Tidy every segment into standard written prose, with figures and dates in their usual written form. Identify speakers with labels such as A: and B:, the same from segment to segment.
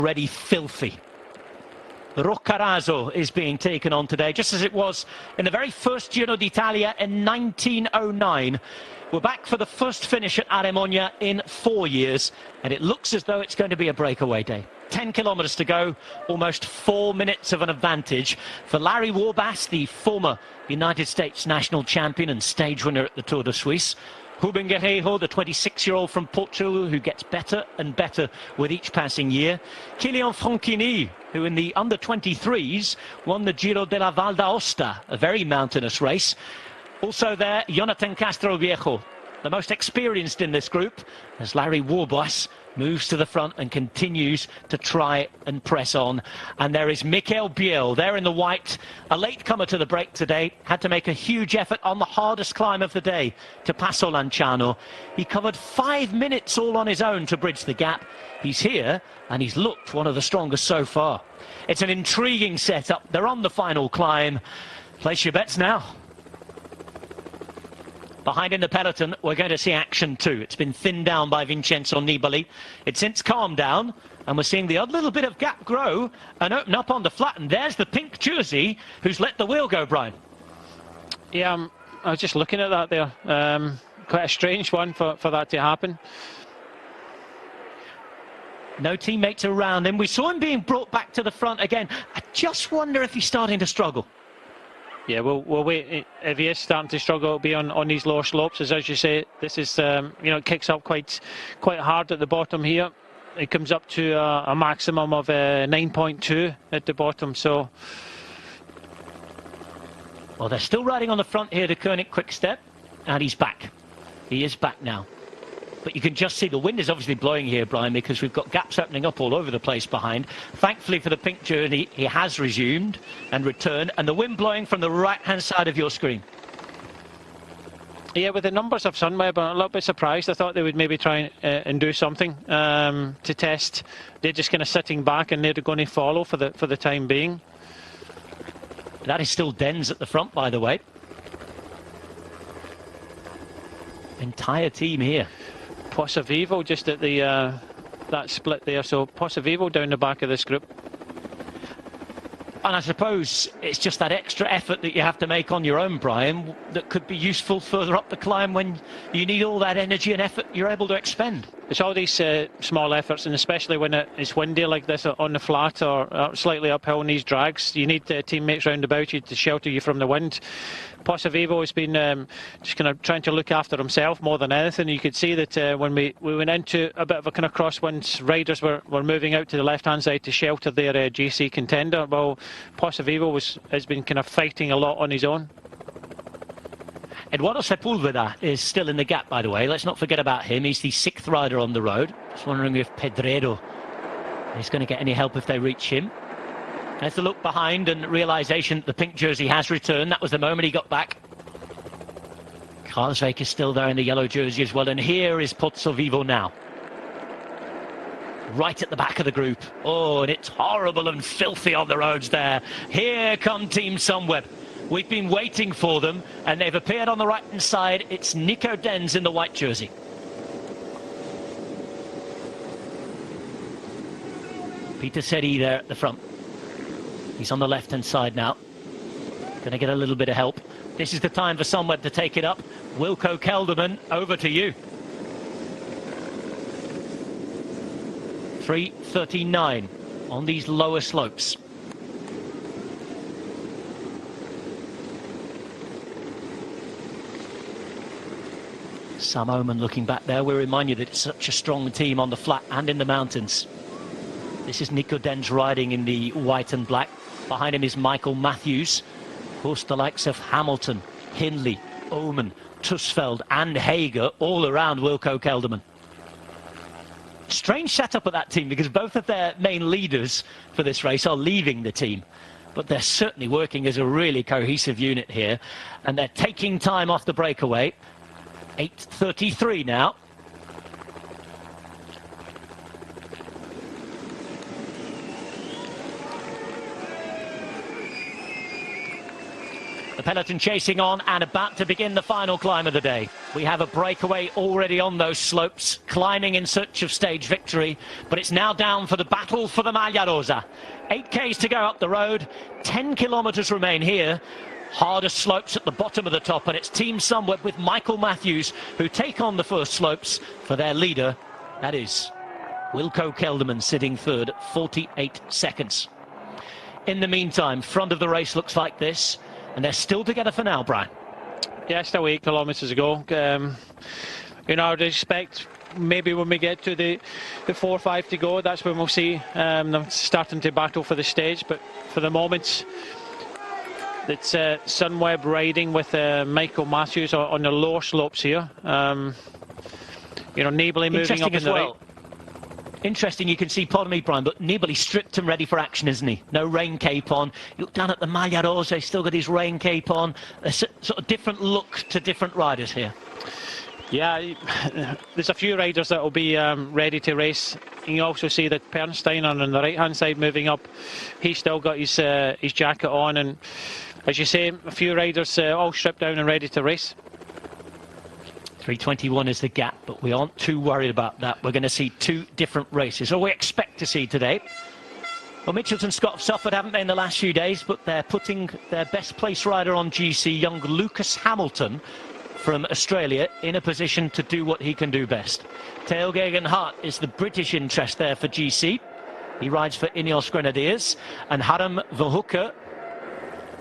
A: already filthy. Roccaraso is being taken on today, just as it was in the very first Giro d'Italia in 1909. We're back for the first finish at Aremonia in 4 years, and it looks as though it's going to be a breakaway day. 10 kilometres to go, almost 4 minutes of an advantage for Larry Warbasse, the former United States national champion and stage winner at the Tour de Suisse. Ruben Guerreiro, the 26-year-old from Portugal, who gets better and better with each passing year. Kilian Franchini, who in the under-23s won the Giro de la Val d'Aosta, a very mountainous race. Also there, Jonathan Castro Viejo, the most experienced in this group, as Larry Warbasse moves to the front and continues to try and press on. And there is Mikhail Biel there in the white, a latecomer to the break today, had to make a huge effort on the hardest climb of the day to Passo Lanciano. He covered 5 minutes all on his own to bridge the gap. He's here and he's looked one of the strongest so far. It's an intriguing setup. They're on the final climb. Place your bets now. Behind in the peloton, we're going to see action too. It's been thinned down by Vincenzo Nibali. It's since calmed down, and we're seeing the odd little bit of gap grow and open up on the flat. And there's the pink jersey who's let the wheel go, Brian.
B: Yeah, I was just looking at that there. Quite a strange one for that to happen.
A: No teammates around him. We saw him being brought back to the front again. I just wonder if he's starting to struggle.
B: Yeah, we'll wait. If he is starting to struggle, it'll be on these lower slopes. As you say, this is, it kicks up quite hard at the bottom here. It comes up to a maximum of 9.2 at the bottom. So,
A: well, they're still riding on the front here to Koenig Quick-Step, and he's back. He is back now. But you can just see the wind is obviously blowing here, Brian, because we've got gaps opening up all over the place behind. Thankfully for the pink jersey, he has resumed and returned, and the wind blowing from the right-hand side of your screen.
B: Yeah, with the numbers of Sunweb, I'm a little bit surprised. I thought they would maybe try and do something to test. They're just kind of sitting back, and they're going to follow for the time being.
A: That is still Dens at the front, by the way. Entire team here.
B: Viejo just at the that split there, so Viejo down the back of this group.
A: And I suppose it's just that extra effort that you have to make on your own, Brian, that could be useful further up the climb when you need all that energy and effort you're able to expend.
B: It's all these small efforts, and especially when it's windy like this on the flat or slightly uphill in these drags, you need teammates round about you to shelter you from the wind. Viejo has been just kind of trying to look after himself more than anything. You could see that when we went into a bit of a kind of crosswinds, riders were moving out to the left-hand side to shelter their GC contender. Well, Viejo has been kind of fighting a lot on his own.
A: Eduardo Sepúlveda is still in the gap, by the way. Let's not forget about him. He's the 6th rider on the road. Just wondering if Pedredo is going to get any help if they reach him. There's the look behind and realisation that the pink jersey has returned. That was the moment he got back. Kruijswijk is still there in the yellow jersey as well. And here is Pozzo Vivo now. Right at the back of the group. Oh, and it's horrible and filthy on the roads there. Here come Team Sunweb. We've been waiting for them, and they've appeared on the right-hand side. It's Nico Dens in the white jersey. Peter Seri there at the front. He's on the left-hand side now. Going to get a little bit of help. This is the time for Sunweb to take it up. Wilco Kelderman, over to you. 3:39 on these lower slopes. Sam Oman looking back there. We remind you that it's such a strong team on the flat and in the mountains. This is Nico Dens riding in the white and black. Behind him is Michael Matthews. Of course, the likes of Hamilton, Hindley, Oman, Tusveld and Hager all around Wilco Kelderman. Strange setup at that team because both of their main leaders for this race are leaving the team. But they're certainly working as a really cohesive unit here. And they're taking time off the breakaway. 8:33 now. The peloton chasing on and about to begin the final climb of the day. We have a breakaway already on those slopes, climbing in search of stage victory, but it's now down for the battle for the Maglia Rosa. 8Ks to go up the road, 10 kilometres remain here. Harder slopes at the bottom of the top, and it's Team Sunweb with Michael Matthews who take on the first slopes for their leader. That is Wilco Kelderman sitting third at 48 seconds. In the meantime, front of the race looks like this, and they're still together for now, Brian.
B: Yeah, still 8 kilometres to go. You know, I'd expect maybe when we get to the 4 or 5 to go, that's when we'll see them starting to battle for the stage. But for the moment, it's Sunweb riding with Michael Matthews on the lower slopes here. You know, Nibali moving up in the right.
A: Interesting, you can see, pardon me, Brian, but Nibali stripped and ready for action, isn't he? No rain cape on. You look down at the Maglia Rosa, he's still got his rain cape on. A sort of different look to different riders here.
B: Yeah, there's a few riders that will be ready to race. You also see that Pernstein on the right-hand side moving up. He's still got his jacket on, and as you say, a few riders all stripped down and ready to race.
A: 3:21 is the gap, but we aren't too worried about that. We're going to see 2 different races, or we expect to see today. Well, Mitchelton Scott have suffered, haven't they, in the last few days, but they're putting their best place rider on GC, young Lucas Hamilton from Australia, in a position to do what he can do best. Theo Geoghegan Hart is the British interest there for GC. He rides for Ineos Grenadiers, and Harm Verhoeven,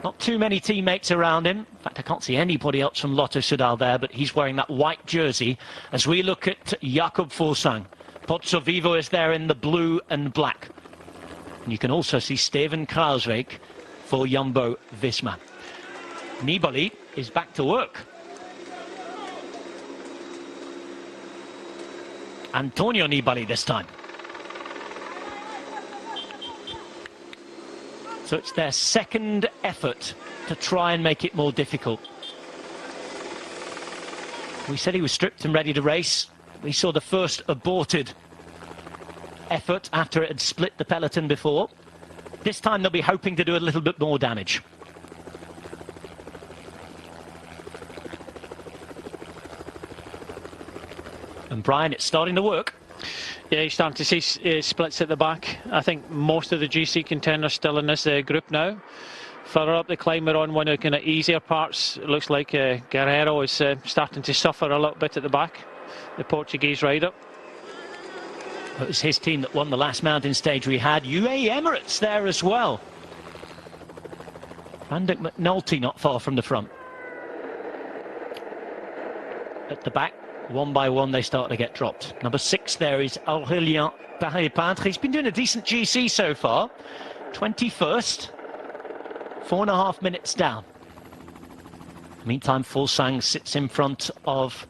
A: not too many teammates around him. In fact, I can't see anybody else from Lotto Soudal there, but he's wearing that white jersey as we look at Jakob Fuglsang. Pozzo Vivo is there in the blue and black. And you can also see Steven Kruiswijk for Jumbo Visma. Nibali is back to work. Antonio Nibali this time. So it's their second effort to try and make it more difficult. We said he was stripped and ready to race. We saw the first aborted effort after it had split the peloton before. This time they'll be hoping to do a little bit more damage. And Brian, it's starting to work.
B: Yeah, you're starting to see splits at the back. I think most of the GC contenders still in this group now. Further up the climb, we're on one of the kind of easier parts. It looks like Guerreiro is starting to suffer a little bit at the back, the Portuguese rider.
A: It was his team that won the last mountain stage we had. UAE Emirates there as well. Randick McNulty not far from the front. At the back, one by one, they start to get dropped. Number 6 there is Aurélien Paré-Peintre. He's been doing a decent GC so far. 21st. 4.5 minutes down. Meantime, Fuglsang sits in front of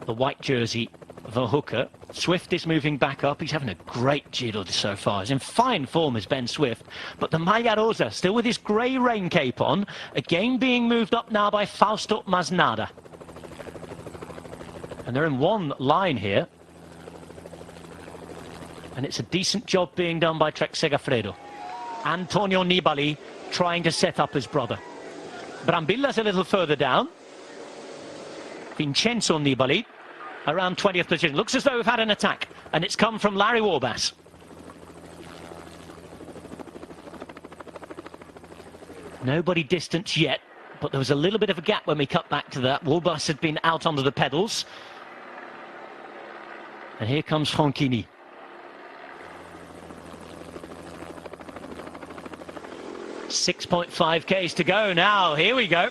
A: the white jersey, Verhoeven. Swift is moving back up. He's having a great Giro so far. He's in fine form as Ben Swift. But the Maglia Rosa, still with his grey rain cape on, again being moved up now by Fausto Masnada. And they're in one line here. And it's a decent job being done by Trek Segafredo. Antonio Nibali trying to set up his brother. Brambilla's a little further down. Vincenzo Nibali around 20th position. Looks as though we've had an attack, and it's come from Larry Warbass. Nobody distant yet, but there was a little bit of a gap when we cut back to that. Warbass had been out under the pedals. And here comes Franchini. .5 Ks to go now. Here we go.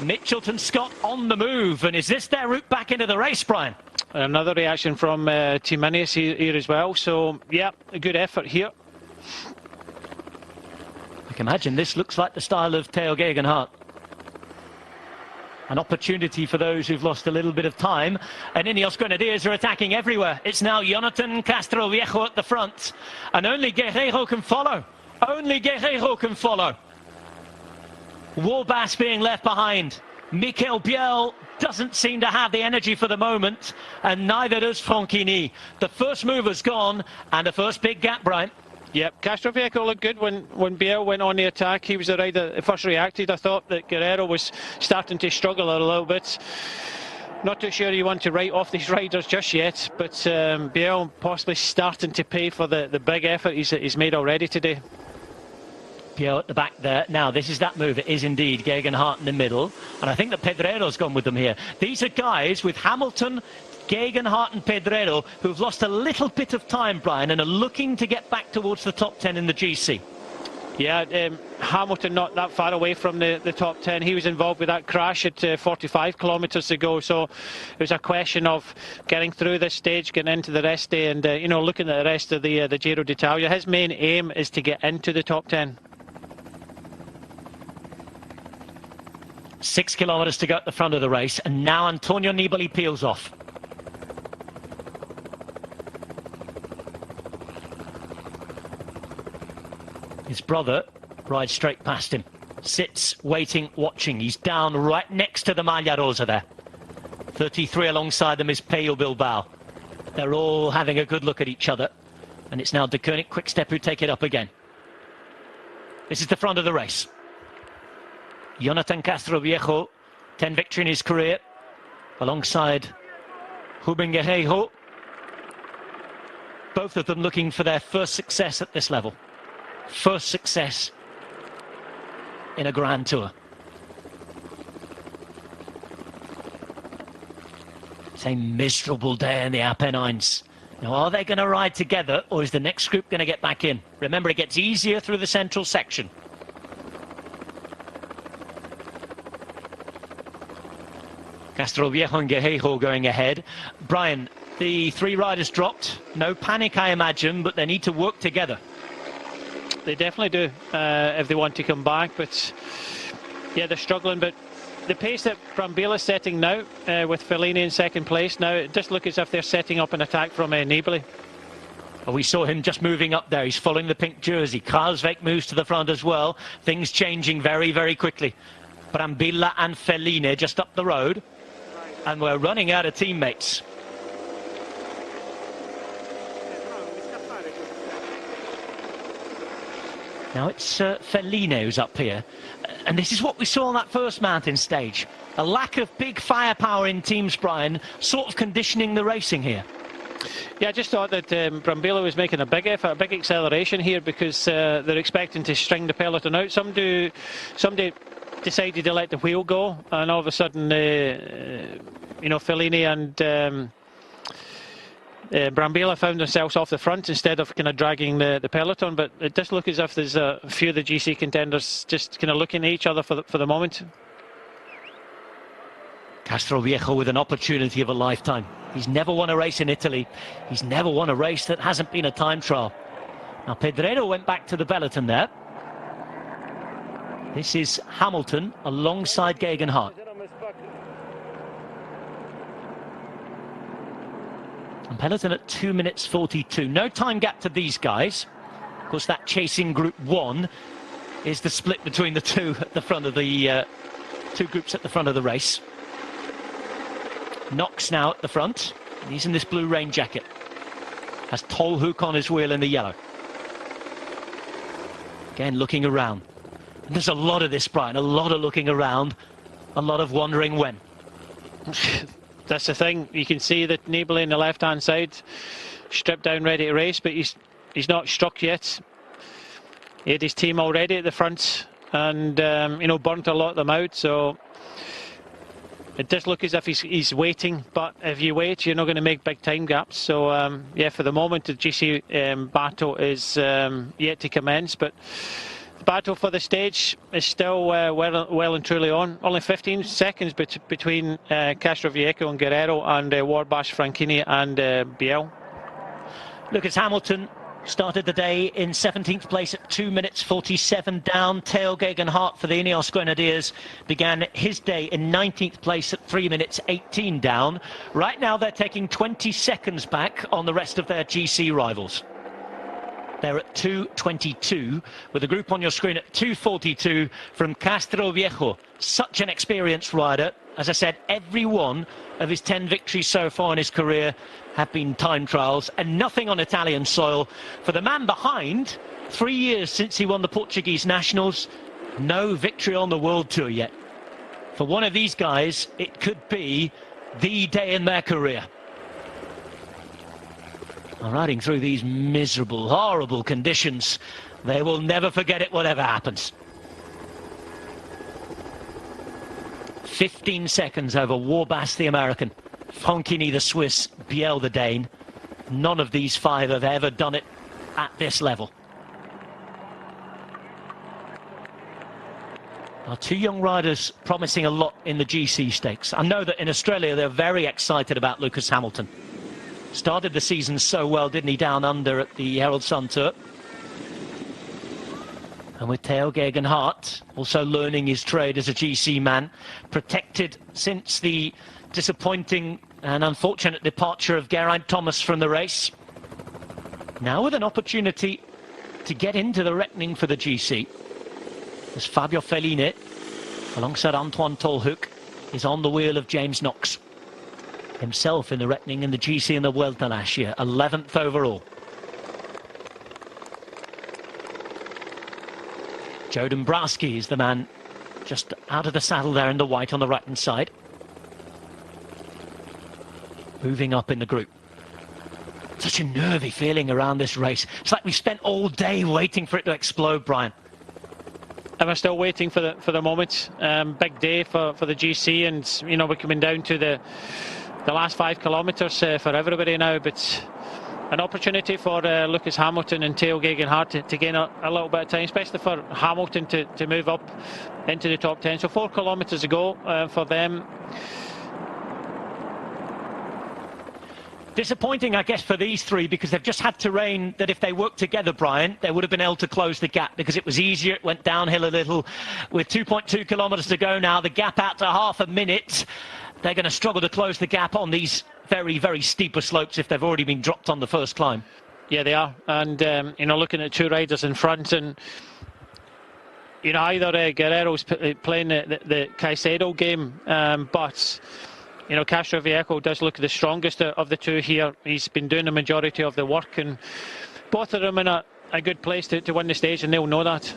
A: Mitchelton Scott on the move. And is this their route back into the race, Brian?
B: Another reaction from Team Ineos here as well. So, yeah, a good effort here.
A: I can imagine this looks like the style of Theo Geoghegan Hart. An opportunity for those who've lost a little bit of time. And Ineos Grenadiers are attacking everywhere. It's now Jonathan Castro Viejo at the front. And only Guerreiro can follow. Only Guerreiro can follow. Warbass being left behind. Mikhail Biel doesn't seem to have the energy for the moment. And neither does Franchini. The first mover's gone. And the first big gap, Brian.
B: Yep, Castro Viejo looked good when Biel went on the attack. He was the rider that first reacted. I thought that Guerreiro was starting to struggle a little bit. Not too sure you want to write off these riders just yet, but Biel possibly starting to pay for the big effort he's made already today.
A: Biel at the back there. Now, this is that move. It is indeed Gegenhardt in the middle. And I think that Pedrero's gone with them here. These are guys with Hamilton, Gegenhardt and Pedrero who've lost a little bit of time, Brian, and are looking to get back towards the top 10 in the GC.
B: Yeah, Hamilton not that far away from the top 10. He was involved with that crash at 45 kilometres to go. So it was a question of getting through this stage, getting into the rest day, and you know, looking at the rest of the Giro d'Italia. His main aim is to get into the top 10.
A: 6 kilometres to go at the front of the race, and now Antonio Nibali peels off. His brother rides straight past him, sits, waiting, watching. He's down right next to the Maglia Rosa there. 33 alongside them is Mikhail Biel. They're all having a good look at each other. And it's now De Koning Quick-Step who take it up again. This is the front of the race. Jonathan Castro Viejo, 10 victory in his career, alongside Ruben Guerreiro. Both of them looking for their first success at this level. First success in a Grand Tour. It's a miserable day in the Apennines. Now, are they going to ride together, or is the next group going to get back in? Remember, it gets easier through the central section. Castro Viejo and Guerreiro going ahead. Brian, the three riders dropped. No panic, I imagine, but they need to work together.
B: They definitely do, if they want to come back. But yeah, they're struggling. But the pace that Biel is setting now, with Fellini in second place, now it does look as if they're setting up an attack from Nibali.
A: Well, we saw him just moving up there. He's following the pink jersey. Karlsvik moves to the front as well. Things changing very, very quickly. Brambilla and Fellini just up the road. And we're running out of teammates. Now it's Fellini who's up here. And this is what we saw on that first mountain stage. A lack of big firepower in teams, Brian, sort of conditioning the racing here.
B: Yeah, I just thought that Brambilla was making a big effort, a big acceleration here, because they're expecting to string the peloton out. Some decided to let the wheel go, and all of a sudden, you know, Fellini and Brambilla found themselves off the front instead of kind of dragging the peloton. But it does look as if there's a few of the GC contenders just kind of looking at each other for the moment.
A: Castro Viejo with an opportunity of a lifetime. He's never won a race in Italy. He's never won a race that hasn't been a time trial. Now Pedrero went back to the peloton there. This is Hamilton alongside Gegenhardt. And peloton at 2 minutes 42. No time gap to these guys. Of course, that chasing group 1 is the split between the two at the front of the two groups at the front of the race. Knox now at the front. He's in this blue rain jacket. Has Tolhoek on his wheel in the yellow. Again, looking around. And there's a lot of this, Brian. A lot of looking around. A lot of wondering when.
B: That's the thing. You can see that Nibali on the left-hand side, stripped down, ready to race, but he's not struck yet. He had his team already at the front, and you know, burnt a lot of them out. So it does look as if he's waiting. But if you wait, you're not going to make big time gaps. So yeah, for the moment, the GC battle is yet to commence. But the battle for the stage is still well and truly on. Only 15 seconds between Castro Viejo and Guerreiro, and Warbash, Franchini and Biel.
A: Lucas Hamilton started the day in 17th place at 2 minutes 47 down. Theo Gegenhardt for the Ineos Grenadiers began his day in 19th place at 3 minutes 18 down. Right now they're taking 20 seconds back on the rest of their GC rivals. They're at 2:22, with the group on your screen at 2:42 from Castro Viejo. Such an experienced rider. As I said, every one of his 10 victories so far in his career have been time trials, and nothing on Italian soil. For the man behind, 3 years since he won the Portuguese Nationals, no victory on the World Tour yet. For one of these guys, it could be the day in their career. Riding through these miserable, horrible conditions, they will never forget it, whatever happens. 15 seconds over Warbasse the American, Fonkini the Swiss, Biel the Dane. None of these five have ever done it at this level. Our two young riders promising a lot in the GC stakes. I know that in Australia they're very excited about Lewis Hamilton. Started the season so well, didn't he, down under at the Herald Sun Tour. And with Theo Geoghegan-Hart also learning his trade as a GC man, protected since the disappointing and unfortunate departure of Geraint Thomas from the race. Now with an opportunity to get into the reckoning for the GC, as Fabio Felline, alongside Antoine Tolhoek, is on the wheel of James Knox. Himself in the reckoning in the GC and the Vuelta last year, 11th overall. Joe Dombrowski is the man just out of the saddle there in the white on the right-hand side. Moving up in the group. Such a nervy feeling around this race. It's like we spent all day waiting for it to explode, Brian.
B: And we're still waiting for the moment. Big day for the GC, and you know, we're coming down to the last 5 kilometres for everybody now, but an opportunity for Lewis Hamilton and Theo Geoghegan-Hart to gain a little bit of time, especially for Hamilton to move up into the top 10. So 4 kilometres to go for them.
A: Disappointing, I guess, for these three, because they've just had terrain that if they worked together, Brian, they would have been able to close the gap, because it was easier. It went downhill a little. With 2.2 kilometres to go now, the gap out to half a minute. They're going to struggle to close the gap on these very, very steeper slopes if they've already been dropped on the first climb.
B: Yeah, they are. And, you know, looking at 2 riders in front, and, you know, either Guerrero's playing the Caicedo game, but, you know, Castro Viejo does look the strongest of the 2 here. He's been doing the majority of the work, and both of them in a good place to win the stage, and they'll know that.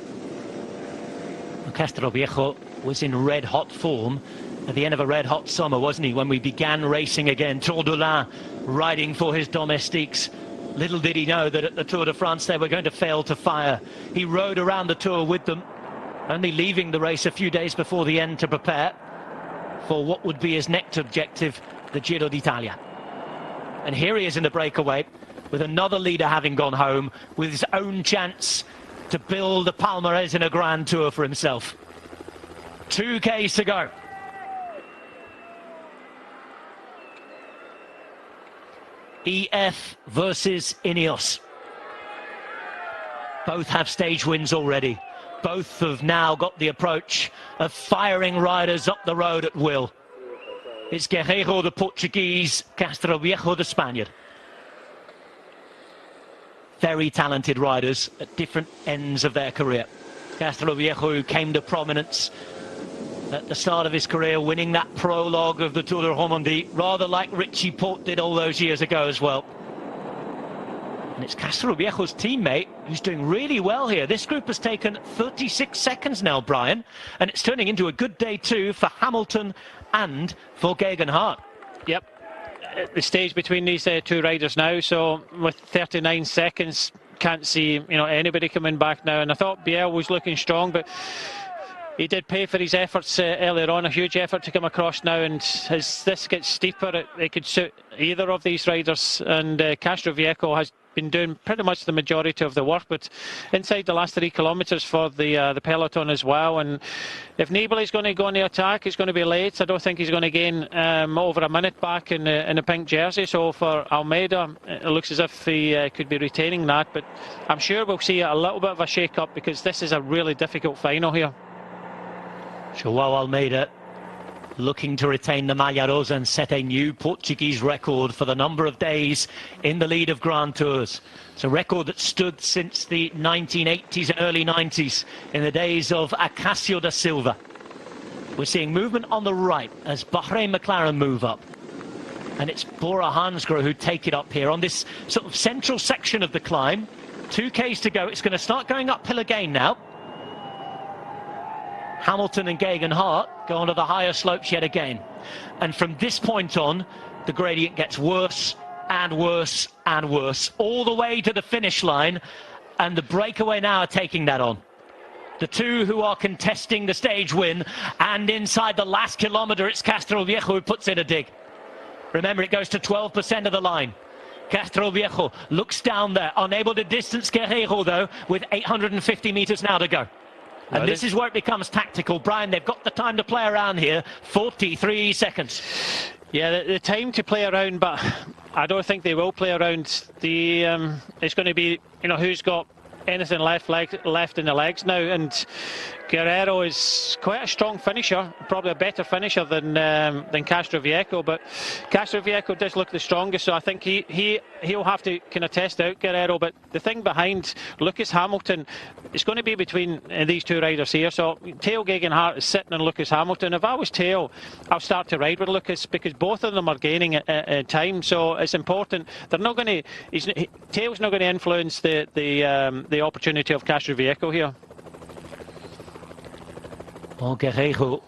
A: Castro Viejo was in red-hot form at the end of a red-hot summer, wasn't he, when we began racing again? Tour de l'Ain, riding for his domestiques. Little did he know that at the Tour de France they were going to fail to fire. He rode around the Tour with them, only leaving the race a few days before the end to prepare for what would be his next objective, the Giro d'Italia. And here he is in the breakaway, with another leader having gone home, with his own chance to build a palmarès in a Grand Tour for himself. 2 Ks to go. EF versus Ineos. Both have stage wins already. Both have now got the approach of firing riders up the road at will. It's Guerreiro, the Portuguese, Castro Viejo, the Spaniard. Very talented riders at different ends of their career. Castro Viejo, who came to prominence at the start of his career, winning that prologue of the Tour de Romandie, rather like Richie Porte did all those years ago as well. And it's Castro Viejo's teammate who's doing really well here. This group has taken 36 seconds now, Brian, and it's turning into a good day too for Hamilton and for Geoghegan-Hart.
B: Yep, the stage between these 2 riders now, so with 39 seconds, can't see, you know, anybody coming back now. And I thought Biel was looking strong, but he did pay for his efforts earlier on, a huge effort to come across now, and as this gets steeper, it could suit either of these riders. And Castro Viejo has been doing pretty much the majority of the work, but inside the last 3 kilometres for the peloton as well. And if Nibali's going to go on the attack, it's going to be late. I don't think he's going to gain over a minute back in the pink jersey. So for Almeida, it looks as if he could be retaining that, but I'm sure we'll see a little bit of a shake-up, because this is a really difficult final here.
A: Joao Almeida looking to retain the Maglia Rosa and set a new Portuguese record for the number of days in the lead of Grand Tours. It's a record that stood since the 1980s and early 90s, in the days of Acacio da Silva. We're seeing movement on the right as Bahrain McLaren move up. And it's Bora Hansgrohe who take it up here on this sort of central section of the climb. 2 Ks to go. It's going to start going uphill again now. Hamilton and Geoghegan Hart go onto the higher slopes yet again. And from this point on, the gradient gets worse and worse and worse, all the way to the finish line, and the breakaway now are taking that on. The two who are contesting the stage win, and inside the last kilometre, it's Castro Viejo who puts in a dig. Remember, it goes to 12% of the line. Castro Viejo looks down there, unable to distance Guerreiro, though, with 850 metres now to go. And this is where it becomes tactical. Brian, they've got the time to play around here, 43 seconds.
B: Yeah, the time to play around, but I don't think they will play around. It's going to be, who's got anything left in the legs now, and Guerreiro is quite a strong finisher, probably a better finisher than Castro Viejo, but Castro Viejo does look the strongest, so I think he'll have to kind of test out Guerreiro. But the thing behind Lucas Hamilton, it's going to be between these two riders here. So Theo Geoghegan Hart is sitting on Lucas Hamilton. If I was Theo, I'll start to ride with Lucas, because both of them are gaining time, so it's important. They're not going to, Theo's not going to influence the opportunity of Castro Viejo here.
A: Well, Guerreiro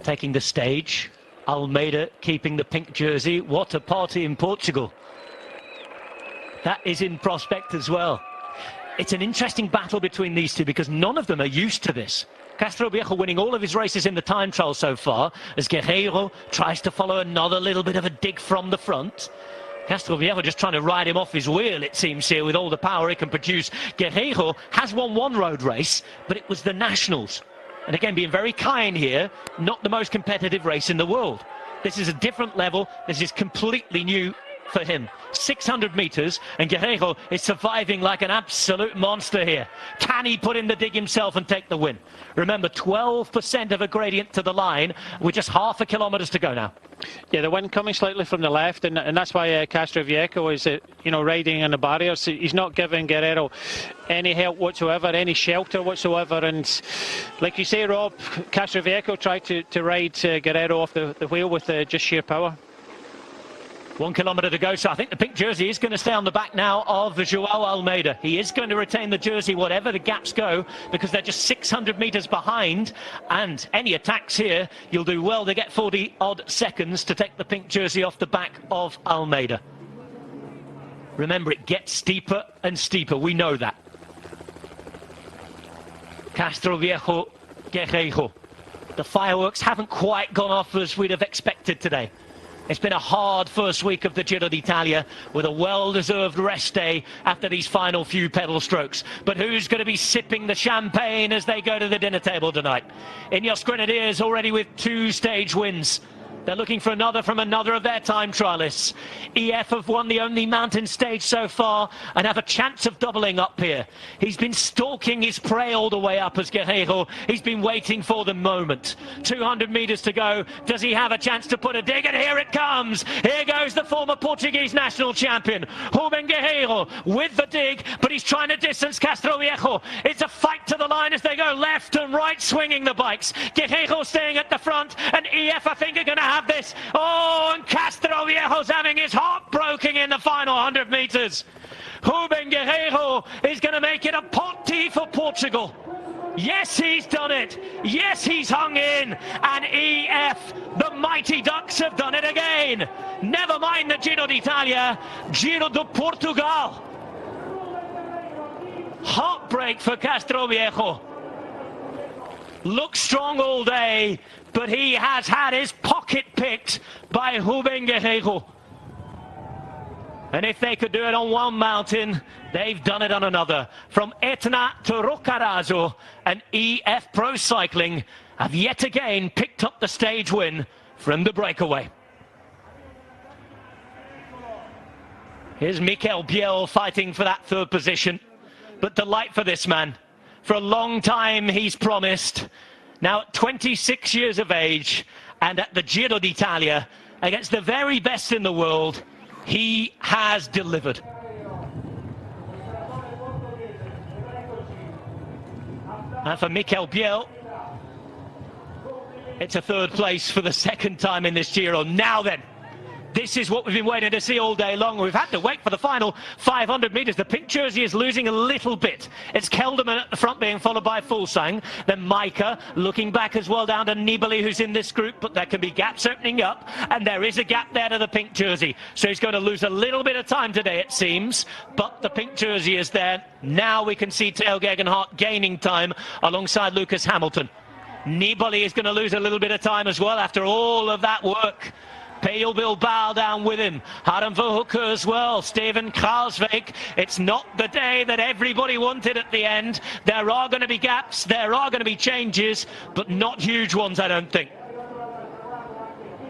A: taking the stage. Almeida keeping the pink jersey. What a party in Portugal. That is in prospect as well. It's an interesting battle between these two, because none of them are used to this. Castro Viejo winning all of his races in the time trial so far, as Guerreiro tries to follow another little bit of a dig from the front. Castro Viejo just trying to ride him off his wheel, it seems here, with all the power he can produce. Guerreiro has won one road race, but it was the Nationals. And again, being very kind here, not the most competitive race in the world. This is a different level. This is completely new for him. 600 metres, and Guerreiro is surviving like an absolute monster here. Can he put in the dig himself and take the win? Remember, 12% of a gradient to the line, with just half a kilometres to go now.
B: Yeah, the wind coming slightly from the left, and that's why Castro Viejo is, riding in the barriers. He's not giving Guerreiro any help whatsoever, any shelter whatsoever. And like you say, Rob, Castro Viejo tried to ride Guerreiro off the wheel with just sheer power.
A: 1 kilometre to go, so I think the pink jersey is going to stay on the back now of João Almeida. He is going to retain the jersey whatever the gaps go, because they're just 600 metres behind, and any attacks here, you'll do well to get 40-odd seconds to take the pink jersey off the back of Almeida. Remember, it gets steeper and steeper, we know that. Castro Viejo, Guerreiro. The fireworks haven't quite gone off as we'd have expected today. It's been a hard first week of the Giro d'Italia, with a well-deserved rest day after these final few pedal strokes. But who's going to be sipping the champagne as they go to the dinner table tonight? Ineos Grenadiers already with 2 stage wins. They're looking for another from another of their time trialists. EF have won the only mountain stage so far and have a chance of doubling up here. He's been stalking his prey all the way up as Guerreiro. He's been waiting for the moment. 200 metres to go. Does he have a chance to put a dig? And here it comes. Here goes the former Portuguese national champion, Rubem Guerreiro, with the dig, but he's trying to distance Castro Viejo. It's a fight to the line as they go left and right, swinging the bikes. Guerreiro staying at the front, and EF, I think, are going to have this. Oh, and Castro Viejo's having his heart broken in the final 100 metres. Rubem Guerreiro is going to make it a potty for Portugal. Yes, he's done it. Yes, he's hung in. And EF, the Mighty Ducks, have done it again. Never mind the Giro d'Italia, Giro de Portugal. Heartbreak for Castro Viejo. Looks strong all day, but he has had his pocket picked by Rubem Guerreiro. And if they could do it on one mountain, they've done it on another. From Etna to Roccaraso, and EF Pro Cycling have yet again picked up the stage win from the breakaway. Here's Mikhail Biel fighting for that 3rd position. But delight for this man. For a long time he's promised. Now at 26 years of age, and at the Giro d'Italia, against the very best in the world, he has delivered. And for Mikhail Biel, it's a 3rd place for the 2nd time in this Giro. Now then, This is what we've been waiting to see all day long. We've had to wait for the final 500 metres. The pink jersey is losing a little bit. It's Kelderman at the front being followed by Fulsang. Then Micah looking back as well down to Nibali, who's in this group. But there can be gaps opening up. And there is a gap there to the pink jersey. So he's going to lose a little bit of time today, it seems. But the pink jersey is there. Now we can see Theo Gegenhardt gaining time alongside Lucas Hamilton. Nibali is going to lose a little bit of time as well after all of that work. Mikhail Biel down with him. Harm Verhoeven as well. Steven Kruijswijk. It's not the day that everybody wanted at the end. There are going to be gaps. There are going to be changes, but not huge ones, I don't think.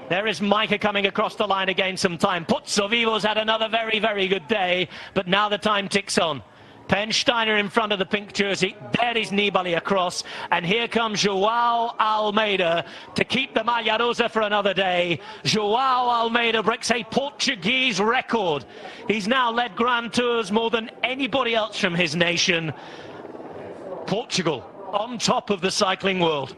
A: There is Micah coming across the line again some time. Viejo's had another very, very good day, but now the time ticks on. Pensteiner in front of the pink jersey. There is Nibali across. And here comes Joao Almeida to keep the Maglia Rosa for another day. Joao Almeida breaks a Portuguese record. He's now led Grand Tours more than anybody else from his nation. Portugal on top of the cycling world.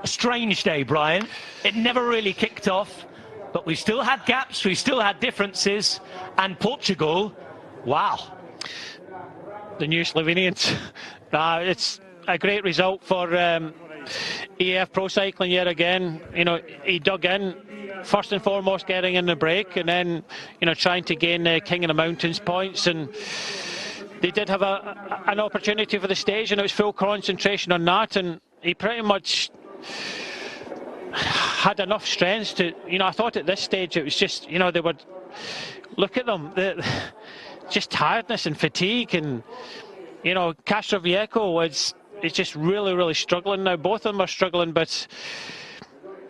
A: A strange day, Brian. It never really kicked off. But we still had gaps, we still had differences, and Portugal, wow.
B: The new Slovenians. It's a great result for EF Pro Cycling yet again. You know, he dug in, first and foremost getting in the break, and then, you know, trying to gain King of the Mountains points. And they did have an opportunity for the stage, and it was full concentration on that, and he pretty much had enough strength to, you know, I thought at this stage it was just, you know, they would look at them, just tiredness and fatigue, and, you know, Castro Viejo is just really struggling now. Both of them are struggling, but,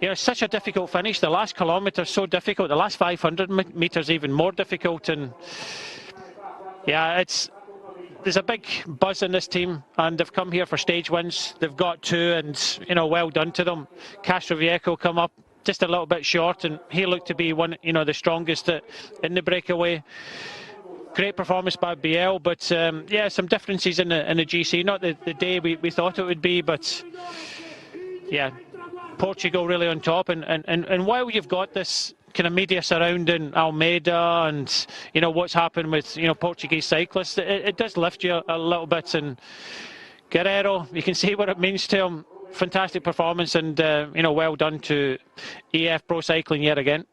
B: you know, it's such a difficult finish. The last kilometre so difficult, the last 500 metres even more difficult, and yeah, there's a big buzz in this team, and they've come here for stage wins. They've got two, and, you know, well done to them. Castro Viejo come up just a little bit short, and he looked to be one, you know, the strongest in the breakaway. Great performance by Biel, but yeah, some differences in the GC. Not the day we thought it would be, but yeah, Portugal really on top. And while you've got this kind of media surrounding Almeida and, you know, what's happened with, you know, Portuguese cyclists, it does lift you a little bit. And Guerrero, you can see what it means to him. Fantastic performance, and you know, well done to EF Pro Cycling yet again.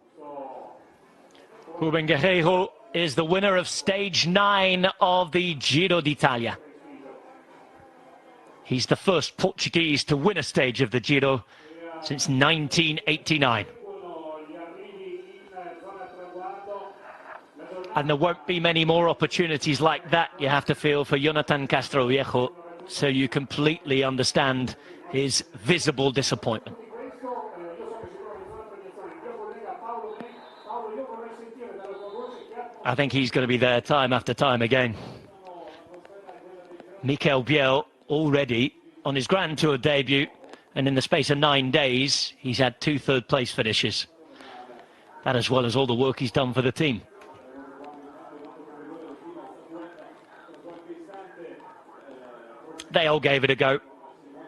A: Ruben Guerreiro is the winner of stage 9 of the Giro d'Italia. He's the first Portuguese to win a stage of the Giro since 1989. And there won't be many more opportunities like that, you have to feel, for Jonathan Castro Viejo, so you completely understand his visible disappointment. I think he's going to be there time after time again. Mikhail Biel already on his Grand Tour debut, and in the space of 9 days, he's had 2 third-place finishes. That, as well as all the work he's done for the team. They all gave it a go.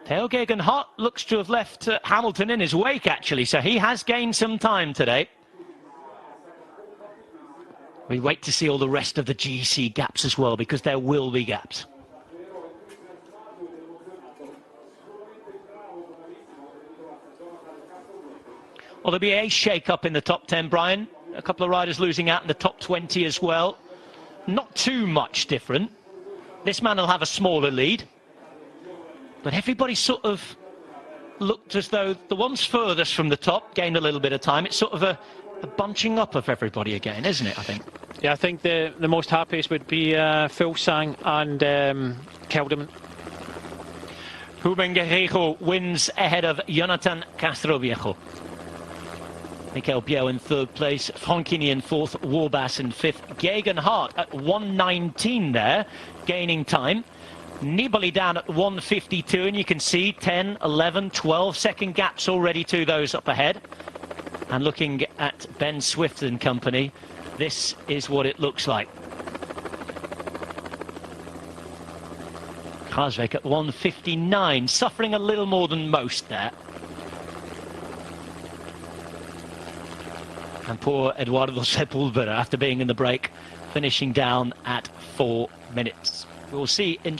A: Theo Gegenhardt looks to have left Hamilton in his wake, actually, so he has gained some time today. We wait to see all the rest of the GC gaps as well, because there will be gaps. Well, there'll be a shake-up in the top 10, Brian. A couple of riders losing out in the top 20 as well. Not too much different. This man will have a smaller lead. But everybody sort of looked as though the ones furthest from the top gained a little bit of time. It's sort of a bunching up of everybody again, isn't it, I think?
B: Yeah, I think the most happiest would be Fulsang and Kelderman.
A: Ruben Guerreiro wins ahead of Jonathan Castro Viejo. Mikhail Biel in 3rd place, Franchini in 4th, Warbas in 5th. Gegenhardt at 1:19 there, gaining time. Nibali down at 1:52, and you can see 10, 11, 12 second gaps already to those up ahead. And looking at Ben Swift and company, this is what it looks like. Krazvik at 1:59, suffering a little more than most there. And poor Eduardo Sepulveda, after being in the break, finishing down at 4 minutes. We'll see in